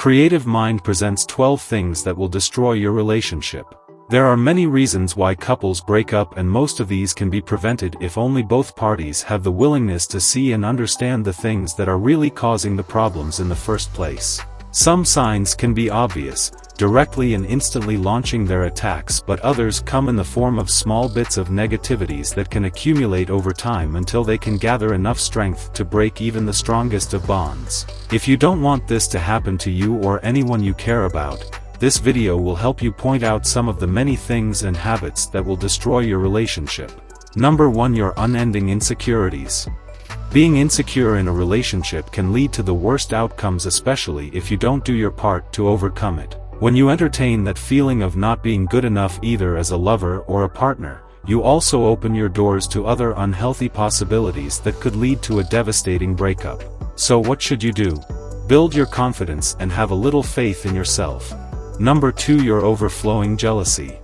creative mind presents 12 things that will destroy your relationship. There are many reasons why couples break up, and most of these can be prevented if only both parties have the willingness to see and understand the things that are really causing the problems in the first place. Some signs can be obvious, directly and instantly launching their attacks, but others come in the form of small bits of negativities that can accumulate over time until they can gather enough strength to break even the strongest of bonds. If you don't want this to happen to you or anyone you care about, this video will help you point out some of the many things and habits that will destroy your relationship. Number 1. Your unending insecurities. Being insecure in a relationship can lead to the worst outcomes, especially if you don't do your part to overcome it. When you entertain that feeling of not being good enough either as a lover or a partner, you also open your doors to other unhealthy possibilities that could lead to a devastating breakup. So what should you do? Build your confidence and have a little faith in yourself. Number 2. Your overflowing jealousy.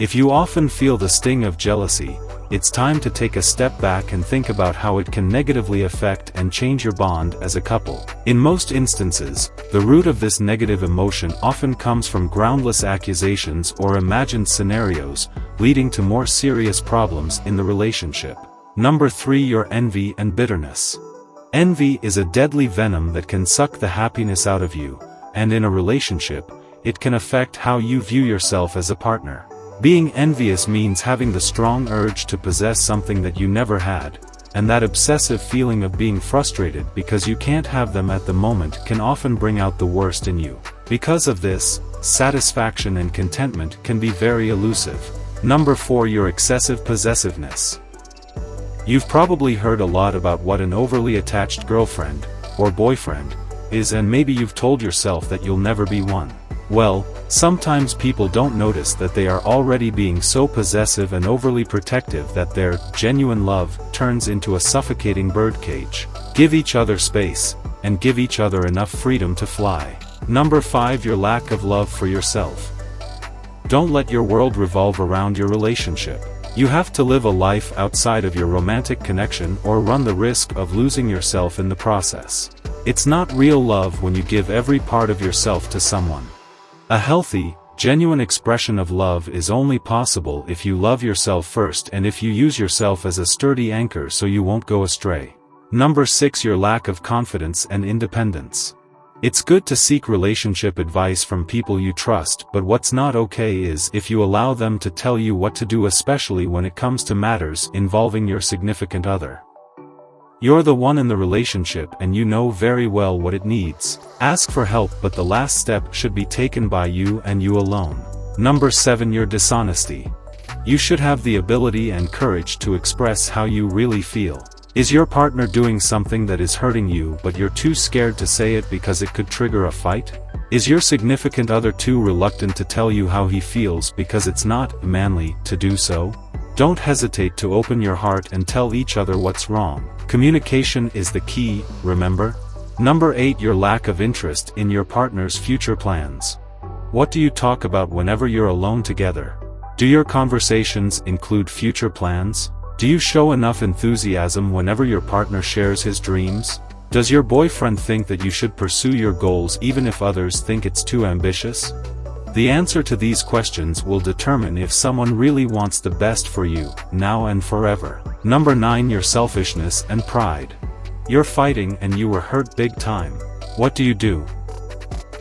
If you often feel the sting of jealousy, it's time to take a step back and think about how it can negatively affect and change your bond as a couple. In most instances, the root of this negative emotion often comes from groundless accusations or imagined scenarios, leading to more serious problems in the relationship. Number 3. Your envy and bitterness. Envy is a deadly venom that can suck the happiness out of you, and in a relationship, it can affect how you view yourself as a partner. Being envious means having the strong urge to possess something that you never had, and that obsessive feeling of being frustrated because you can't have them at the moment can often bring out the worst in you. Because of this, satisfaction and contentment can be very elusive. Number 4. Your excessive possessiveness. You've probably heard a lot about what an overly attached girlfriend, or boyfriend, is, and maybe you've told yourself that you'll never be one. Well, sometimes people don't notice that they are already being so possessive and overly protective that their genuine love turns into a suffocating birdcage. Give each other space, and give each other enough freedom to fly. Number 5. Your lack of love for yourself. Don't let your world revolve around your relationship. You have to live a life outside of your romantic connection or run the risk of losing yourself in the process. It's not real love when you give every part of yourself to someone. A healthy, genuine expression of love is only possible if you love yourself first and if you use yourself as a sturdy anchor so you won't go astray. Number 6. Your lack of confidence and independence. It's good to seek relationship advice from people you trust, but what's not okay is if you allow them to tell you what to do, especially when it comes to matters involving your significant other. You're the one in the relationship and you know very well what it needs. Ask for help, but the last step should be taken by you and you alone. Number 7. Your dishonesty. You should have the ability and courage to express how you really feel. Is your partner doing something that is hurting you but you're too scared to say it because it could trigger a fight? Is your significant other too reluctant to tell you how he feels because it's not manly to do so? Don't hesitate to open your heart and tell each other what's wrong. Communication is the key, remember? Number 8. Your lack of interest in your partner's future plans. What do you talk about whenever you're alone together? Do your conversations include future plans? Do you show enough enthusiasm whenever your partner shares his dreams? Does your boyfriend think that you should pursue your goals even if others think it's too ambitious? The answer to these questions will determine if someone really wants the best for you, now and forever. Number 9. Your selfishness and pride. You're fighting and you were hurt big time. What do?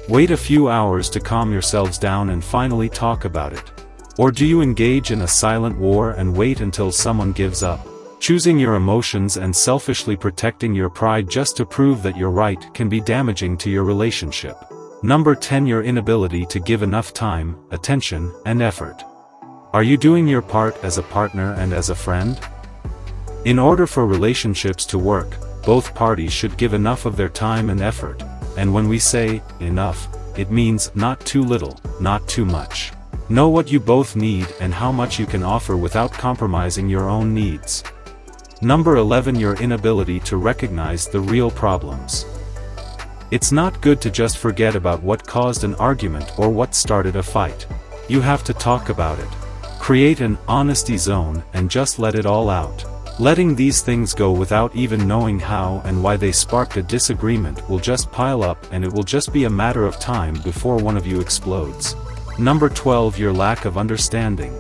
Wait a few hours to calm yourselves down and finally talk about it? Or do you engage in a silent war and wait until someone gives up? Choosing your emotions and selfishly protecting your pride just to prove that you're right can be damaging to your relationship. Number 10. Your inability to give enough time, attention, and effort. Are you doing your part as a partner and as a friend? In order for relationships to work, both parties should give enough of their time and effort, and when we say enough, it means not too little, not too much. Know what you both need and how much you can offer without compromising your own needs. Number 11. Your inability to recognize the real problems. It's not good to just forget about what caused an argument or what started a fight. You have to talk about it. Create an honesty zone and just let it all out. Letting these things go without even knowing how and why they sparked a disagreement will just pile up, and it will just be a matter of time before one of you explodes. Number 12. Your lack of understanding.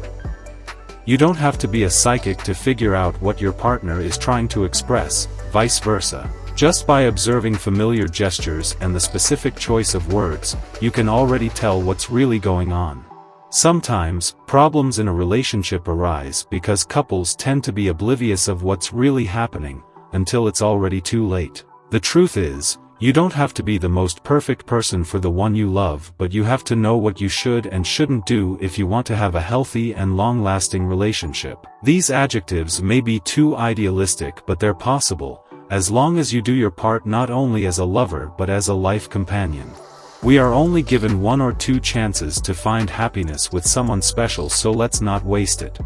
You don't have to be a psychic to figure out what your partner is trying to express, vice versa. Just by observing familiar gestures and the specific choice of words, you can already tell what's really going on. Sometimes, problems in a relationship arise because couples tend to be oblivious of what's really happening, until it's already too late. The truth is, you don't have to be the most perfect person for the one you love, but you have to know what you should and shouldn't do if you want to have a healthy and long-lasting relationship. These adjectives may be too idealistic, but they're possible, as long as you do your part not only as a lover but as a life companion. We are only given 1 or 2 chances to find happiness with someone special, so let's not waste it.